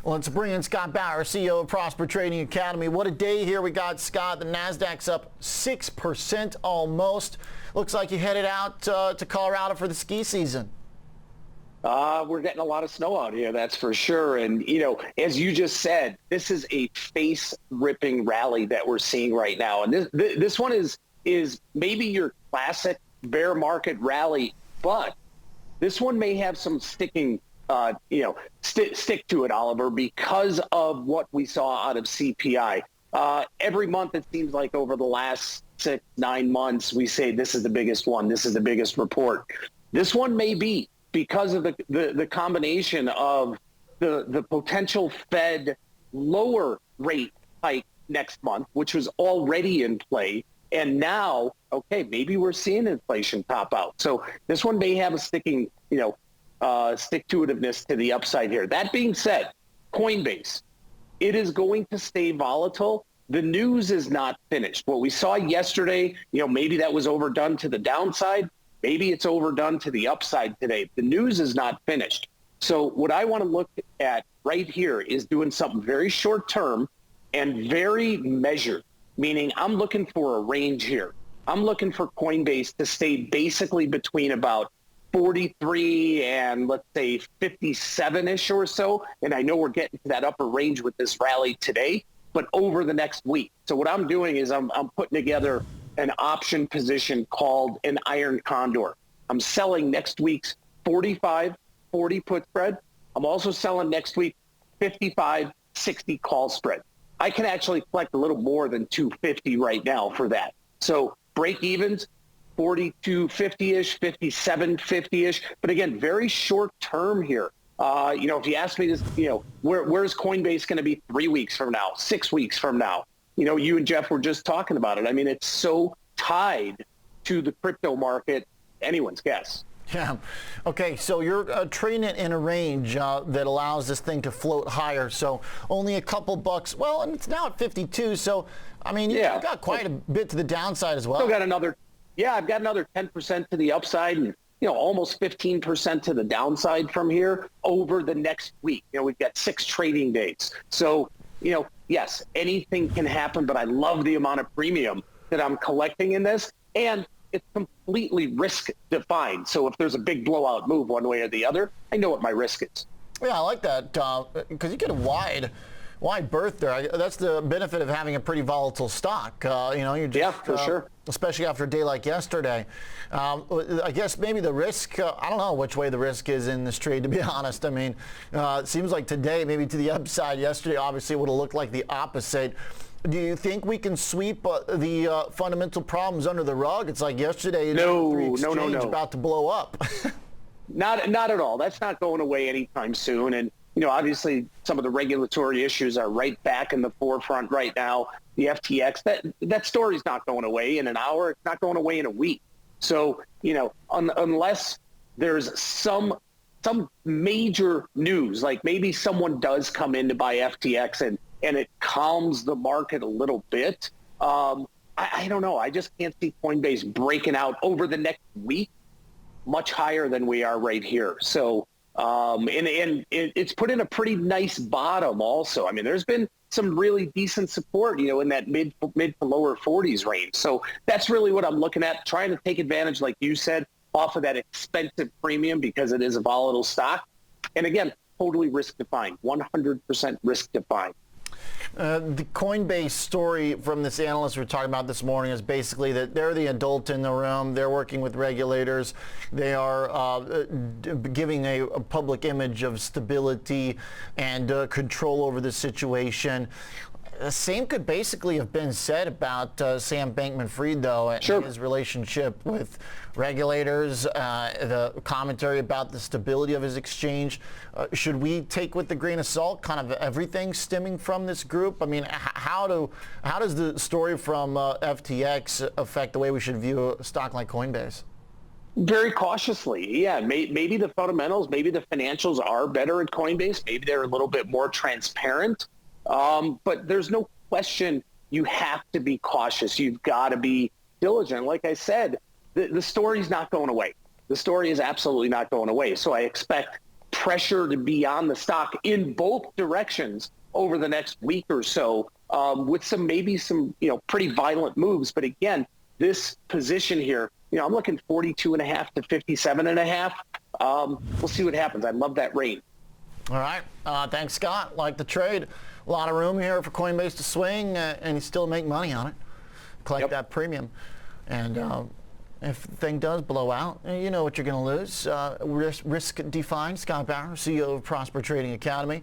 Let's bring in Scott Bauer, CEO of Prosper Trading Academy. What a day here we got, Scott. The Nasdaq's up 6% almost. Looks like you headed out to Colorado for the ski season. We're getting a lot of snow out here, that's for sure. And, you know, as you just said, this is a face-ripping rally that we're seeing right now. And this one is maybe your classic bear market rally, but this one may have some sticking stick to it, Oliver, because of what we saw out of CPI. Every month, it seems like over the last 6-9 months, we say this is the biggest one. This is the biggest report. This one may be because of the combination of the potential Fed lower rate hike next month, which was already in play. And now, okay, maybe we're seeing inflation top out. So this one may have a sticking, stick-to-itiveness to the upside here. That being said, Coinbase, it is going to stay volatile. The news is not finished. What we saw yesterday, maybe that was overdone to the downside. Maybe it's overdone to the upside today. The news is not finished. So what I want to look at right here is doing something very short-term and very measured, meaning I'm looking for a range here. I'm looking for Coinbase to stay basically between about 43 and let's say 57-ish or so. And I know we're getting to that upper range with this rally today, but over the next week. So what I'm doing is I'm putting together an option position called an iron condor. I'm selling next week's 45-40 put spread. I'm also selling next week 55-60 call spread. I can actually collect a little more than 250 right now for that. So break evens, 42.50-ish, 57.50-ish. But again, very short term here. If you ask me this, where's Coinbase going to be 3 weeks from now, 6 weeks from now? You and Jeff were just talking about it. I mean, it's so tied to the crypto market, anyone's guess. Yeah. Okay, so you're trading it in a range that allows this thing to float higher. So only a couple bucks. Well, and it's now at 52. So, I mean, you've got quite a bit to the downside as well. I've got another 10% to the upside and, almost 15% to the downside from here over the next week. We've got 6 trading days. So, yes, anything can happen, but I love the amount of premium that I'm collecting in this. And it's completely risk defined. So if there's a big blowout move one way or the other, I know what my risk is. Yeah, I like that because you get a wide berth there. That's the benefit of having a pretty volatile stock. You're just, for sure. Especially after a day like yesterday. I guess maybe the risk, I don't know which way the risk is in this trade, to be honest. I mean, it seems like today, maybe to the upside. Yesterday, obviously, would have looked like the opposite. Do you think we can sweep the fundamental problems under the rug? It's like yesterday, no. About to blow up. Not at all. That's not going away anytime soon. And, obviously some of the regulatory issues are right back in the forefront right now. The FTX, that story's not going away in an hour. It's not going away in a week. So, unless there's some major news, like maybe someone does come in to buy FTX and it calms the market a little bit. I don't know. I just can't see Coinbase breaking out over the next week much higher than we are right here. So, and it's put in a pretty nice bottom also. I mean, there's been some really decent support, in that mid to lower 40s range. So that's really what I'm looking at, trying to take advantage, like you said, off of that expensive premium because it is a volatile stock. And again, totally risk defined, 100% risk defined. The Coinbase story from this analyst we were talking about this morning is basically that they're the adult in the room. They're working with regulators. They are giving a public image of stability and control over the situation. The same could basically have been said about Sam Bankman-Fried, though, and his relationship with regulators, the commentary about the stability of his exchange. Should we take with a grain of salt kind of everything stemming from this group? I mean, how does the story from FTX affect the way we should view a stock like Coinbase? Very cautiously. Yeah, maybe the fundamentals, maybe the financials are better at Coinbase. Maybe they're a little bit more transparent. But there's no question you have to be cautious. You've got to be diligent. Like I said, the story's not going away. The story is absolutely not going away. So I expect pressure to be on the stock in both directions over the next week or so, with maybe some pretty violent moves. But again, this position here, I'm looking 42.5 to 57.5. We'll see what happens. I love that range. All right. Thanks, Scott. Like the trade. A lot of room here for Coinbase to swing, and you still make money on it. Collect that premium. And if the thing does blow out, you know what you're going to lose. Risk defined. Scott Bauer, CEO of Prosper Trading Academy.